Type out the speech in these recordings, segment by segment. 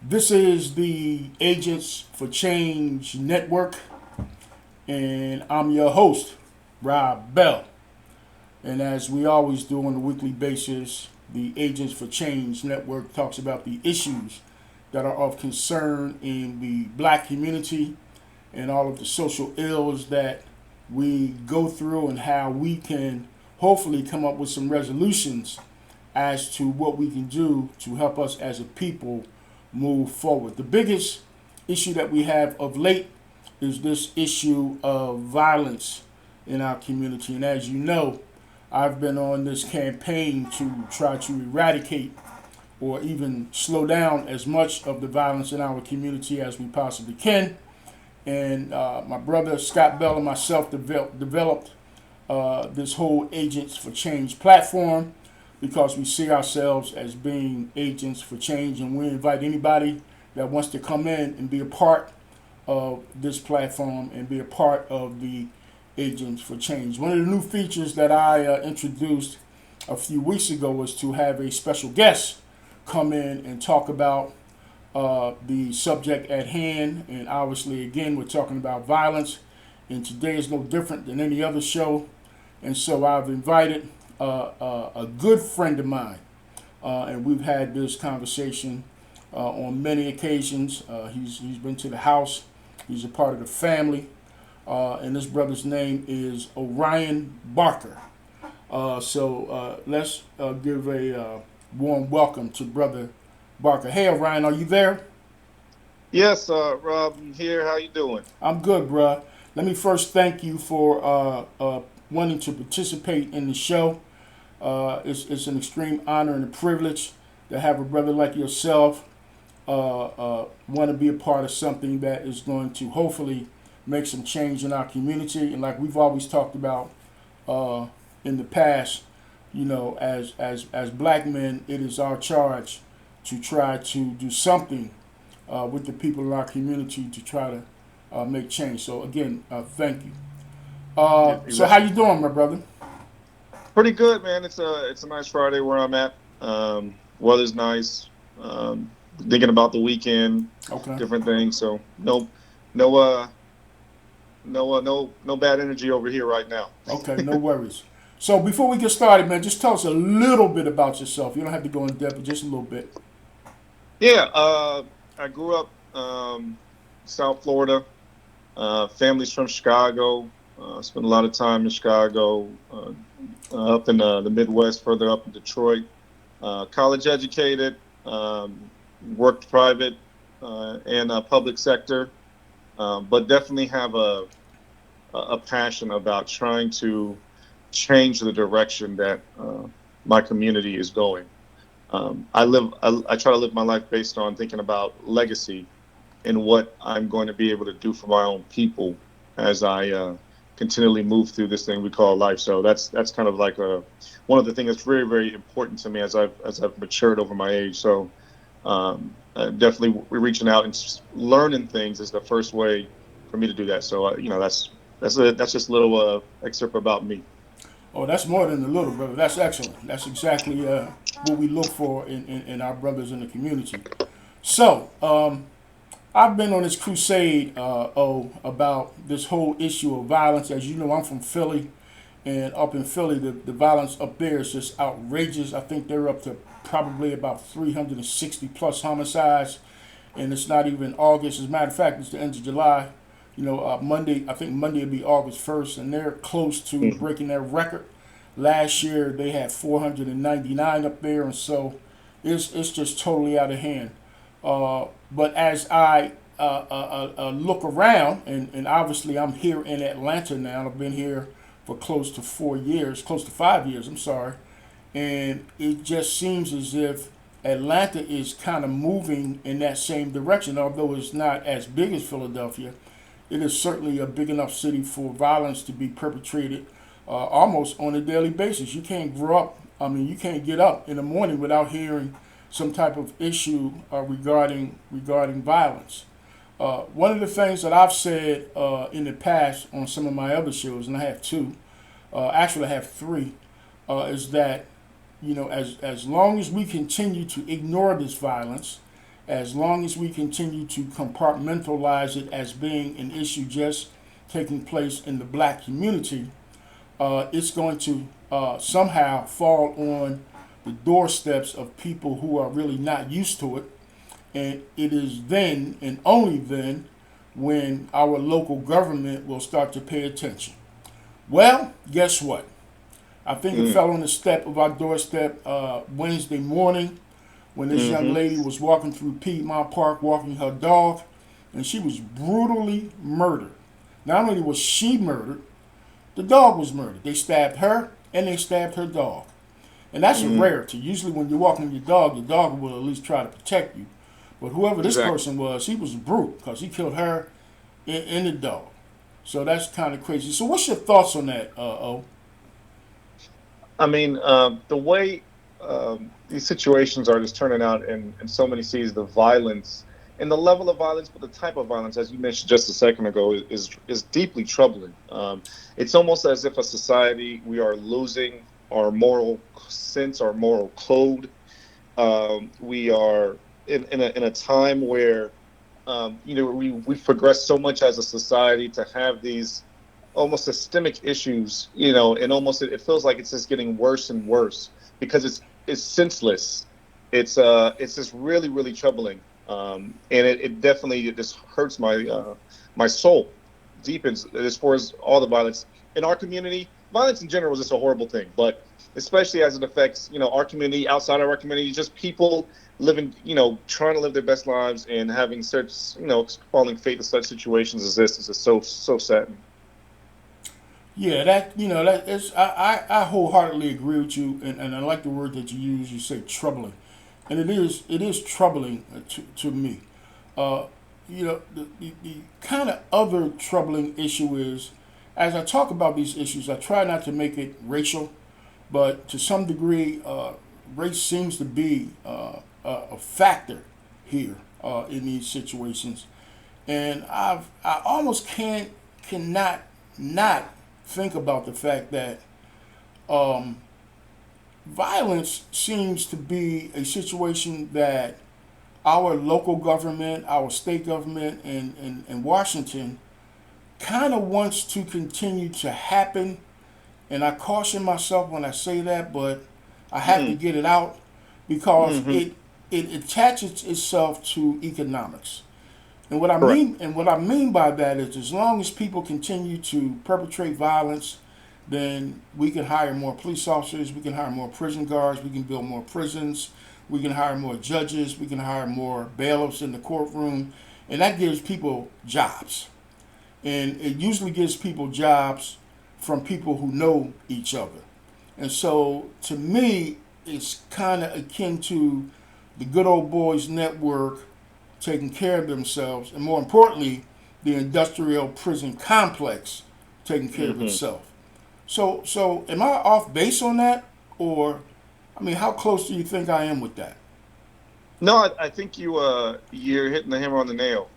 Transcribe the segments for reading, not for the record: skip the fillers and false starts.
This is the Agents for Change Network, and I'm your host, Rob Bell. And as we always do on a weekly basis, the Agents for Change Network talks about the issues that are of concern in the black community and all of the social ills that we go through and how we can hopefully come up with some resolutions as to what we can do to help us as a people move forward. The biggest issue that we have of late is this issue of violence in our community. And as you know, I've been on this campaign to try to eradicate or even slow down as much of the violence in our community as we possibly can. And my brother Scott Bell and myself developed this whole Agents for Change platform because we see ourselves as being agents for change, and we invite anybody that wants to come in and be a part of this platform and be a part of the Agents for Change. One of the new features that I introduced a few weeks ago was to have a special guest come in and talk about the subject at hand. And obviously, again, we're talking about violence, and today is no different than any other show. And so I've invited a good friend of mine, and we've had this conversation on many occasions. He's been to the house. He's a part of the family, and this brother's name is Orion Barker. So let's give a warm welcome to Brother Barker. Hey, Orion, are you there? Yes, Rob, I'm here. How you doing? I'm good, bruh. Let me first thank you for wanting to participate in the show. It's an extreme honor and a privilege to have a brother like yourself want to be a part of something that is going to hopefully make some change in our community. And like we've always talked about in the past, you know, as black men, it is our charge to try to do something with the people in our community to try to make change. So again, thank you. So how you doing, my brother? Pretty good, man. It's a nice Friday where I'm at. Weather's nice. Thinking about the weekend, Okay. different things. So no, no bad energy over here right now. Okay, no worries. So before we get started, man, just tell us a little bit about yourself. You don't have to go in depth, but just a little bit. Yeah, I grew up South Florida. Family's from Chicago. Spent a lot of time in Chicago, up in the Midwest, further up in Detroit. College educated, worked private and public sector, but definitely have a passion about trying to change the direction that my community is going. I try to live my life based on thinking about legacy and what I'm going to be able to do for my own people as I continually move through this thing we call life. So that's kind of like one of the things that's very, very important to me as I've matured over my age. So definitely reaching out and learning things is the first way for me to do that. So that's just a little excerpt about me. Oh, that's more than a little, brother. That's excellent. That's exactly what we look for in our brothers in the community. So, I've been on this crusade, about this whole issue of violence. As you know, I'm from Philly, and up in Philly, the violence up there is just outrageous. I think they're up to probably about 360 plus homicides, and it's not even August. As a matter of fact, it's the end of July. You know, Monday, I think Monday will be August 1st, and they're close to breaking their record. Last year, they had 499 up there, and so it's just totally out of hand. But as I look around, and obviously I'm here in Atlanta now. I've been here for close to 4 years, close to 5 years, I'm sorry. And it just seems as if Atlanta is kind of moving in that same direction, although it's not as big as Philadelphia. It is certainly a big enough city for violence to be perpetrated almost on a daily basis. You can't grow up, I mean, you can't get up in the morning without hearing some type of issue regarding violence. One of the things that I've said in the past on some of my other shows, and I have two, actually I have three, is that as long as we continue to ignore this violence as long as we continue to compartmentalize it as being an issue just taking place in the black community, it's going to somehow fall on the doorsteps of people who are really not used to it. And it is then and only then when our local government will start to pay attention. Well, guess what? I think it Mm. fell on the step of our doorstep Wednesday morning when this young Mm-hmm. lady was walking through Piedmont Park walking her dog, and she was brutally murdered. Not only was she murdered, the dog was murdered. They stabbed her and they stabbed her dog. And that's a Mm-hmm. rarity. Usually when you're walking your dog will at least try to protect you. But whoever this Exactly. person was, he was a brute because he killed her and the dog. So that's kind of crazy. So what's your thoughts on that, O? I mean, the way these situations are just turning out in so many cities, the violence and the level of violence, but the type of violence, as you mentioned just a second ago, is deeply troubling. It's almost as if a society we are losing our moral sense, our moral code. We are in a time where we've progressed so much as a society to have these almost systemic issues, and almost it feels like it's just getting worse and worse because it's senseless. It's just really really troubling, and it definitely it just hurts my soul deep as far as all the violence in our community. Violence in general is just a horrible thing, but especially as it affects our community, outside of our community, just people living, trying to live their best lives and having such, falling fate to such situations as this is just so saddening. Yeah, that is I wholeheartedly agree with you, and I like the word that you use. You say troubling, and it is troubling to me. Uh, the kind of other troubling issue is, as I talk about these issues, I try not to make it racial, but to some degree, race seems to be a factor here in these situations, and I almost cannot not think about the fact that um, violence seems to be a situation that our local government, our state government, and Washington kind of wants to continue to happen. And I caution myself when I say that, but I have to Mm, get it out because hmm. it attaches itself to economics. Correct. And what I mean by that is as long as people continue to perpetrate violence, then we can hire more police officers, we can hire more prison guards, we can build more prisons, we can hire more judges, we can hire more bailiffs in the courtroom, and that gives people jobs. And it usually gives people jobs from people who know each other. And so to me, it's kind of akin to the good old boys network taking care of themselves, and more importantly, the industrial prison complex taking care of Hmm. itself. So am I off base on that, or I mean, how close do you think I am with that? No, I think you're hitting the hammer on the nail.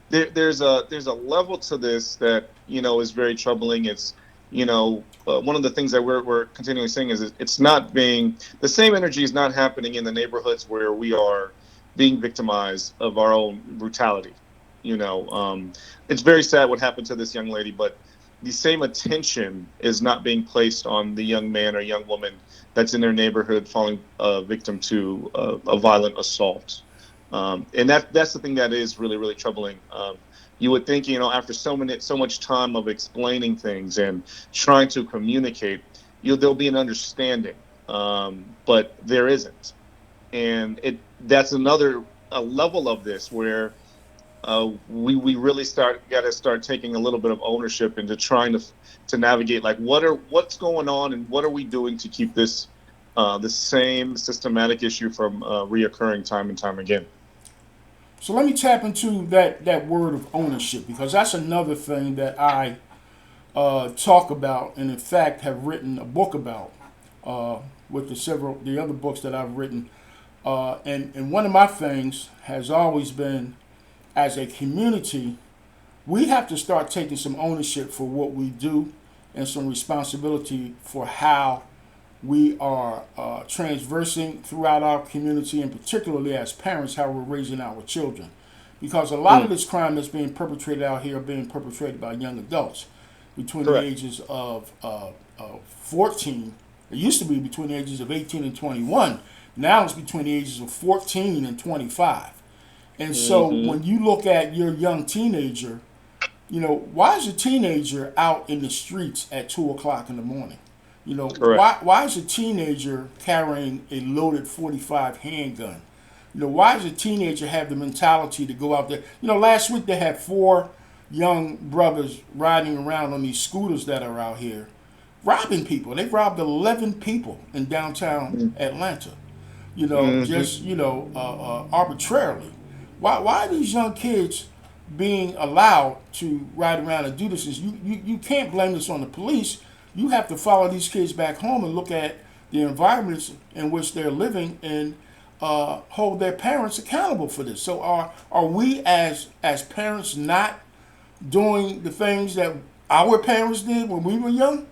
There's a level to this that is very troubling. It's one of the things that we're continually saying is it's not being the same energy is not happening in the neighborhoods where we are being victimized of our own brutality. It's very sad what happened to this young lady, but the same attention is not being placed on the young man or young woman that's in their neighborhood falling victim to a violent assault. And that's the thing that is really really troubling. You would think after so much time of explaining things and trying to communicate, there'll be an understanding, but there isn't, and that's another a level of this where we really got to start taking a little bit of ownership into trying to navigate like what's going on and what are we doing to keep this the same systematic issue from reoccurring time and time again. So let me tap into that word of ownership because that's another thing that I talk about, and in fact have written a book about with the other books that I've written. And one of my things has always been, as a community, we have to start taking some ownership for what we do and some responsibility for how we are transversing throughout our community, and particularly as parents, how we're raising our children. Because a lot of Mm, this crime that's being perpetrated out here being perpetrated by young adults between the correct. ages of 14. It used to be between the ages of 18 and 21. Now it's between the ages of 14 and 25. And so Hmm. when you look at your young teenager, why is a teenager out in the streets at 2 o'clock in the morning? Correct. Why is a teenager carrying a loaded 45 handgun? Why does a teenager have the mentality to go out there? Last week they had four young brothers riding around on these scooters that are out here robbing people. They've robbed 11 people in downtown Atlanta, Mm-hmm. just, arbitrarily. Why are these young kids being allowed to ride around and do this? Is you can't blame this on the police. You have to follow these kids back home and look at the environments in which they're living and hold their parents accountable for this. So are we as parents not doing the things that our parents did when we were young?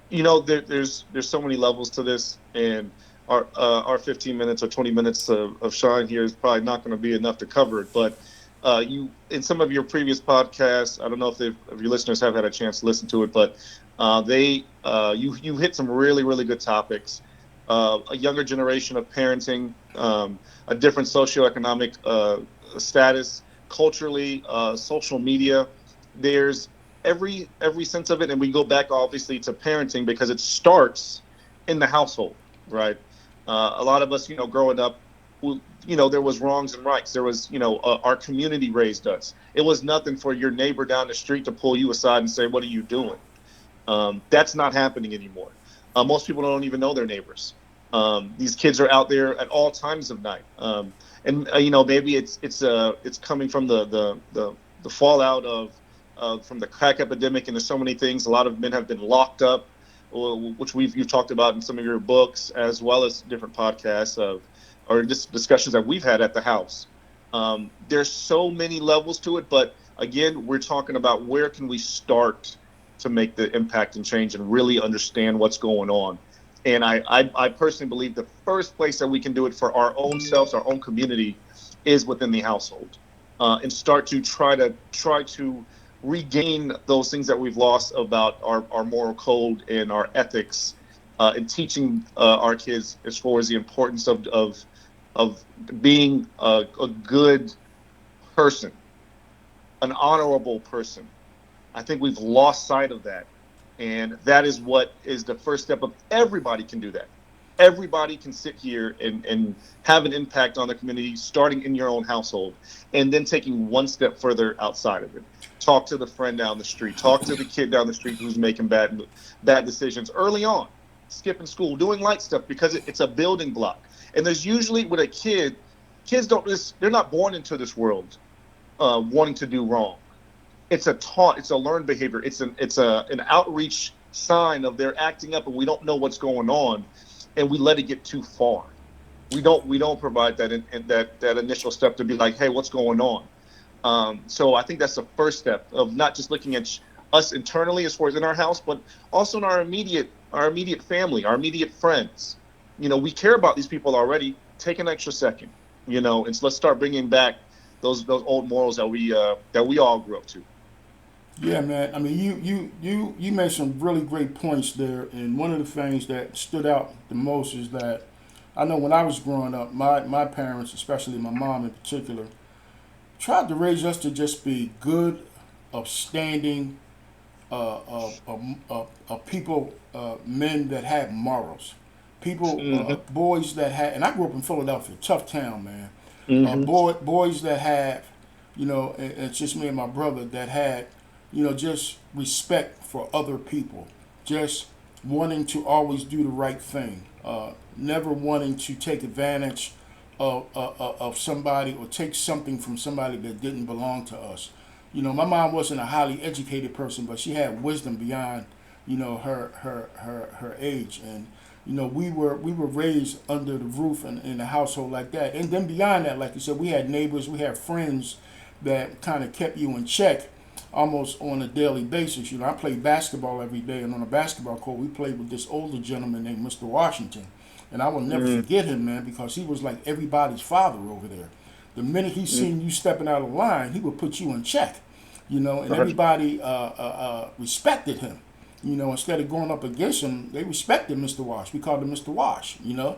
There's so many levels to this, and our 15 minutes or 20 minutes of shine here is probably not going to be enough to cover it. But you, in some of your previous podcasts, I don't know if your listeners have had a chance to listen to it, but you hit some really really good topics. A younger generation of parenting, a different socioeconomic status, culturally, social media. There's every sense of it, and we go back obviously to parenting because it starts in the household, right? A lot of us, growing up, there was wrongs and rights. There was, our community raised us. It was nothing for your neighbor down the street to pull you aside and say, "What are you doing?" That's not happening anymore. Most people don't even know their neighbors. These kids are out there at all times of night, and maybe it's coming from the fallout of from the crack epidemic, and there's so many things. A lot of men have been locked up, which you've talked about in some of your books, as well as different podcasts or just discussions that we've had at the house. There's so many levels to it, but again, we're talking about where can we start to make the impact and change and really understand what's going on. And I personally believe the first place that we can do it for our own selves, our own community, is within the household, and start to try to regain those things that we've lost about our moral code and our ethics, and teaching our kids as far as the importance of being a good person, an honorable person. I think we've lost sight of that. And that is what is the first step of everybody can do that. Everybody can sit here and have an impact on the community, starting in your own household, and then taking one step further outside of it. Talk to the friend down the street. Talk to the kid down the street who's making bad decisions early on, skipping school, doing light stuff because it's a building block. And there's usually with a kid, kids don't they're not born into this world wanting to do wrong. It's a learned behavior. It's an outreach sign of their acting up, and we don't know what's going on, and we let it get too far. We don't provide that initial step to be like, hey, what's going on? So I think that's the first step of not just looking at us internally as far as in our house, but also in our immediate family, our immediate friends. We care about these people already. Take an extra second, and so let's start bringing back those old morals that we all grew up to. Yeah, man. I mean, you made some really great points there, and one of the things that stood out the most is that I know when I was growing up, my parents, especially my mom in particular, tried to raise us to just be good, upstanding, people, men that had morals, people, Hmm. boys that had, and I grew up in Philadelphia, tough town, man. Hmm. Boys that have, it's just me and my brother that had, just respect for other people, just wanting to always do the right thing, never wanting to take advantage of somebody or take something from somebody that didn't belong to us. My mom wasn't a highly educated person, but she had wisdom beyond, her age, and we were raised under the roof in a household like that. And then beyond that, like you said, we had neighbors, we had friends that kind of kept you in check. almost on a daily basis. I play basketball every day, and on a basketball court, we played with this older gentleman named Mr. Washington, and I will never Mm, forget him, man, because he was like everybody's father over there. The minute he mm, seen you stepping out of line, he would put you in check, and 100. everybody respected him. Instead of going up against him, they respected Mr. Wash. We called him Mr. Wash. And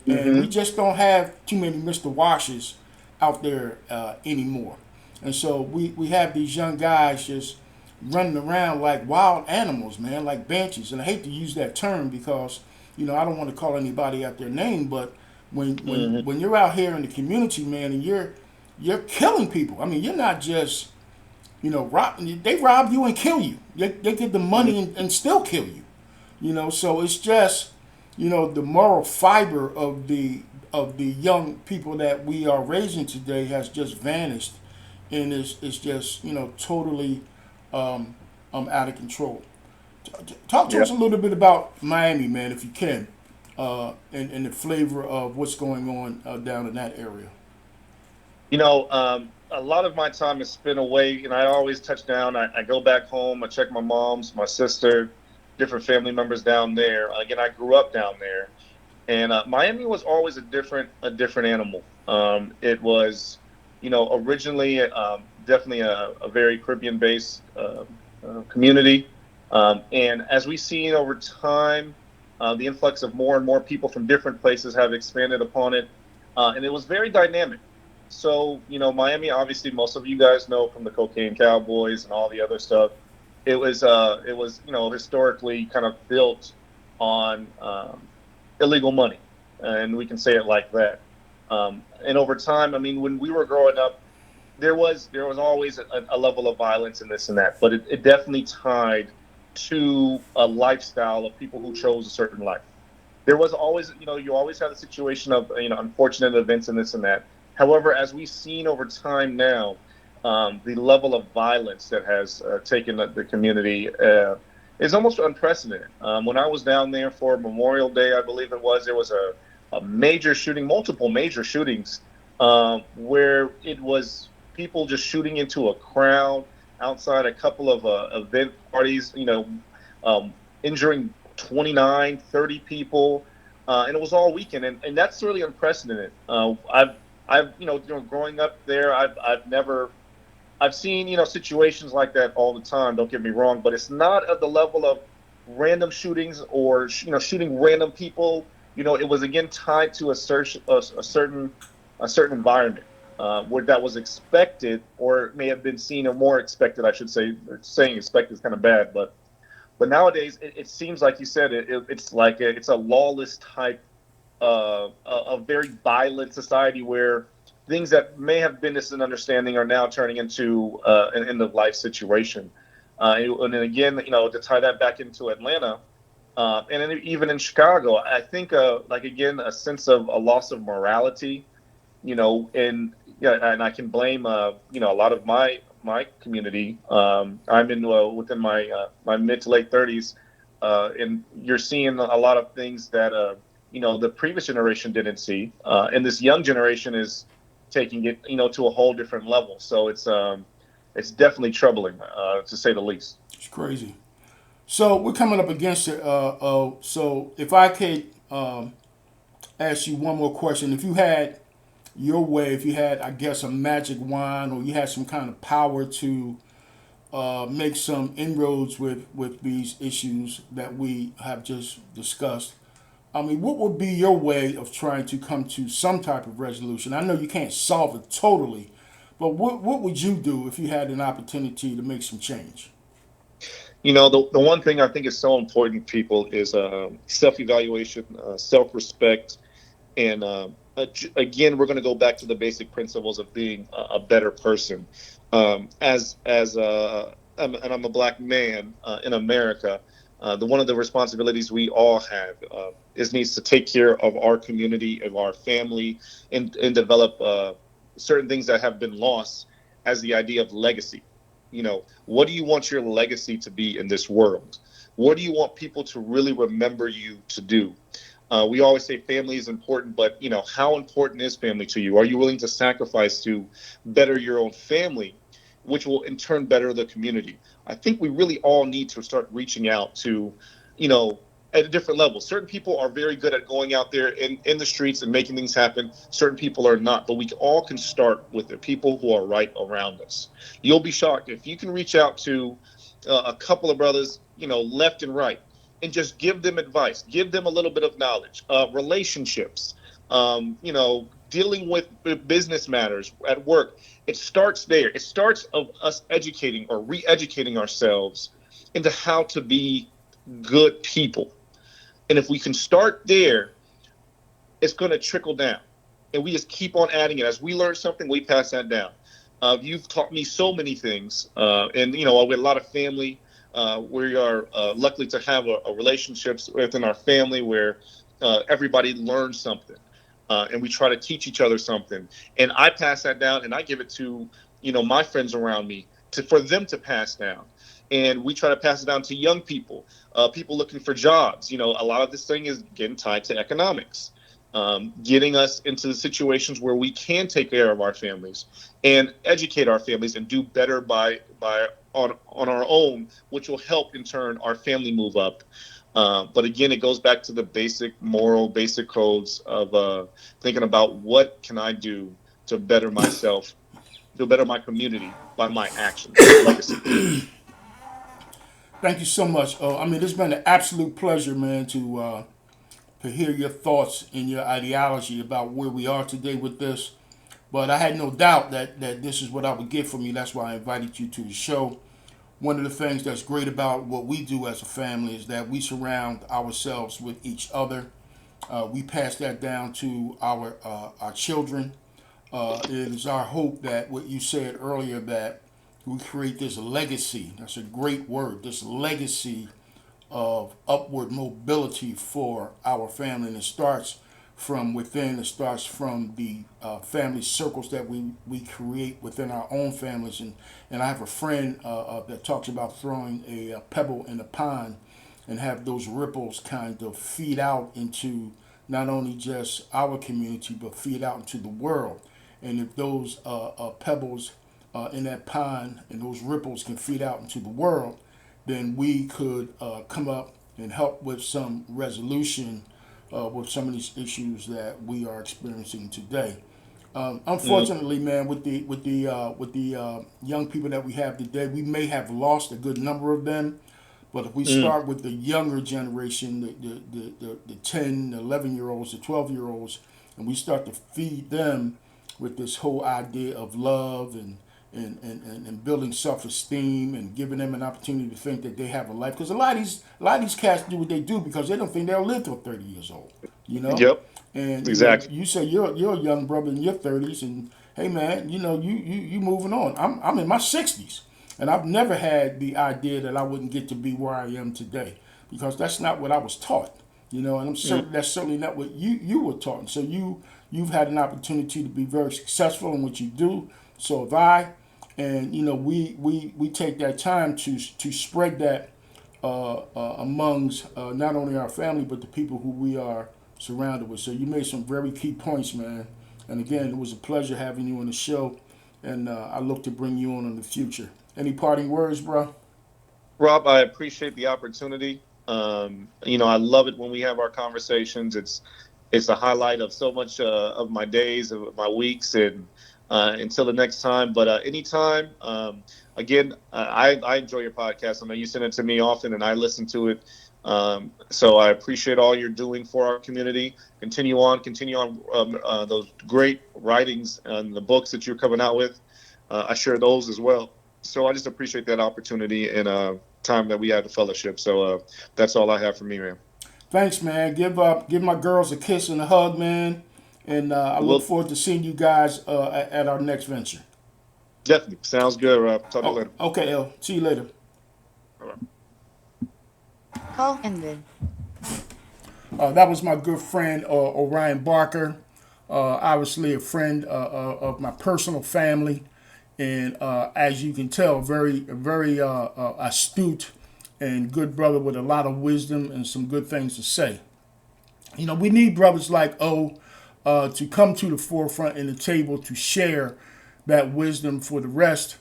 we Mm-hmm. just don't have too many Mr. Washes out there anymore. And so we have these young guys just running around like wild animals, man, like banshees. And I hate to use that term because, I don't want to call anybody out their name, but when when Mm-hmm. when you're out here in the community, man, and you're killing people. I mean, you're not just they rob you and kill you. They get the money and still kill you. So it's just the moral fiber of the young people that we are raising today has just vanished, and is just totally um, out of control. Talk to Yeah. us a little bit about Miami, man, if you can, and the flavor of what's going on down in that area. A lot of my time is spent away, and I always touch down. I go back home. I check my mom's, my sister, different family members down there. Again, I grew up down there, and Miami was always a different animal. It was, originally definitely a very Caribbean-based community, and as we've seen over time, the influx of more and more people from different places have expanded upon it, and it was very dynamic. So, Miami, obviously, most of you guys know from the Cocaine Cowboys and all the other stuff. It was, historically kind of built on illegal money, and we can say it like that. And over time, I mean, when we were growing up, there was always a level of violence and this and that, but it definitely tied to a lifestyle of people who chose a certain life. There was always, you always have the situation of, unfortunate events and this and that. However, as we've seen over time now, the level of violence that has taken the community is almost unprecedented. When I was down there for Memorial Day, I believe it was, there was a major shooting, multiple major shootings, where it was people just shooting into a crowd outside a couple of event parties, injuring 29, 30 people, and it was all weekend, and that's really unprecedented. Growing up there, I've seen, situations like that all the time. Don't get me wrong, but it's not at the level of random shootings or shooting random people. It was again tied to a certain environment where that was expected, or may have been seen, or more expected, I should say. Saying expected is kind of bad, but nowadays it seems like you said it's like it's a lawless type, a very violent society where things that may have been just an understanding are now turning into an end of life situation. And then again, to tie that back into Atlanta, and then even in Chicago, I think like again a sense of a loss of morality, and yeah, and I can blame a lot of my community. I'm in within my mid to late 30s, and you're seeing a lot of things that the previous generation didn't see, and this young generation is taking it to a whole different level. So it's definitely troubling, to say the least. It's crazy. So we're coming up against it. So if I could ask you one more question, if you had your way, if you had, I guess, a magic wand, or you had some kind of power to make some inroads with these issues that we have just discussed, I mean, what would be your way of trying to come to some type of resolution? I know you can't solve it totally, but what would you do if you had an opportunity to make some change? The one thing I think is so important, people, is self-evaluation, self-respect, and again, we're going to go back to the basic principles of being a better person. And I'm a black man in America. The one of the responsibilities we all have is needs to take care of our community, of our family, and develop certain things that have been lost, as the idea of legacy. What do you want your legacy to be in this world? What do you want people to really remember you to do? We always say family is important, but how important is family to you? Are you willing to sacrifice to better your own family? which will in turn better the community. I think we really all need to start reaching out to, you know, at a different level. Certain people are very good at going out there in the streets and making things happen. Certain people are not, but we all can start with the people who are right around us. You'll be shocked if you can reach out to a couple of brothers, you know, left and right, and just give them advice, give them a little bit of knowledge, relationships, you know, dealing with business matters at work. It starts there. It starts of us educating or re-educating ourselves into how to be good people. And if we can start there, it's going to trickle down. And we just keep on adding it. As we learn something, we pass that down. You've taught me so many things. And, you know, with a lot of family, we are lucky to have a relationships within our family where everybody learns something. And we try to teach each other something. And I pass that down and I give it to, you know, my friends around me for them to pass down. And we try to pass it down to young people, people looking for jobs. You know, a lot of this thing is getting tied to economics, getting us into the situations where we can take care of our families and educate our families and do better on our own, which will help in turn our family move up. But again, it goes back to the basic moral, basic codes of thinking about what can I do to better myself, to better my community by my actions, legacy. Thank you so much. I mean, it's been an absolute pleasure, man, to hear your thoughts and your ideology about where we are today with this. But I had no doubt that this is what I would get from you. That's why I invited you to the show. One of the things that's great about what we do as a family is that we surround ourselves with each other. We pass that down to our children. It is our hope that what you said earlier, that we create this legacy. That's a great word. This legacy of upward mobility for our family, and it starts from within. It starts from the family circles that we create within our own families. And I have a friend that talks about throwing a pebble in a pond and have those ripples kind of feed out into not only just our community, but feed out into the world. And if those pebbles in that pond and those ripples can feed out into the world, then we could come up and help with some resolution with some of these issues that we are experiencing today. Unfortunately, man, with the young people that we have today, we may have lost a good number of them. But if we start with the younger generation, the 10, 11-year-olds, the 12-year-olds, and we start to feed them with this whole idea of love and building self-esteem and giving them an opportunity to think that they have a life. Because a lot of these cats do what they do because they don't think they'll live till 30 years old. You know? Yep. And Exactly. you say you're a young brother in your 30s, and hey man, you moving on. I'm in my 60s, and I've never had the idea that I wouldn't get to be where I am today, because that's not what I was taught. And I'm certain that's certainly not what you were taught. And so you've had an opportunity to be very successful in what you do. So have I, and we take that time to spread that amongst not only our family but the people who we are surrounded with. So you made some very key points, man. And again, it was a pleasure having you on the show, and I look to bring you on in the future. Any parting words, bro? Rob, I appreciate the opportunity. I love it when we have our conversations. It's a highlight of so much of my days, of my weeks, and until the next time. But anytime, again, I enjoy your podcast. I know you send it to me often, and I listen to it. So I appreciate all you're doing for our community. Continue on those great writings and the books that you're coming out with. I share those as well. So I just appreciate that opportunity and time that we had to fellowship. So that's all I have for me, man. Thanks, man. Give my girls a kiss and a hug, man. And I look Well, forward to seeing you guys at our next venture. definitely. Sounds good, Rob. Talk to you Oh, later. okay, L. See you later. All right. Call ended. That was my good friend Orion Barker. Obviously, a friend of my personal family, and as you can tell, very astute and good brother with a lot of wisdom and some good things to say. We need brothers like O to come to the forefront in the table to share that wisdom for the rest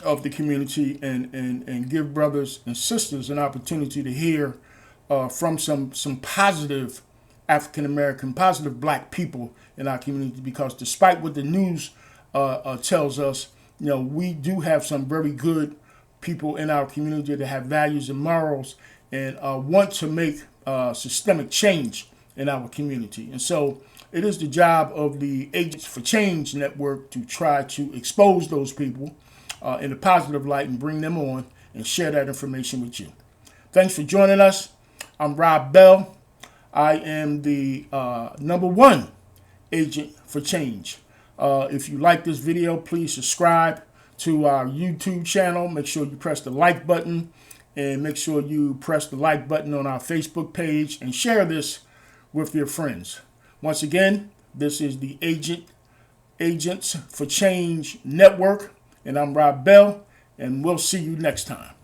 of the community and give brothers and sisters an opportunity to hear from some positive African American, positive black people in our community. Because despite what the news tells us, we do have some very good people in our community that have values and morals and want to make systemic change in our community. And so it is the job of the Agents for Change Network to try to expose those people in a positive light and bring them on and share that information with you. Thanks for joining us. I'm Rob Bell. I am the #1 agent for change. If you like this video, please subscribe to our YouTube channel. Make sure you press the like button, and make sure you press the like button on our Facebook page and share this with your friends. Once again, this is the Agents for Change Network, and I'm Rob Bell, and we'll see you next time.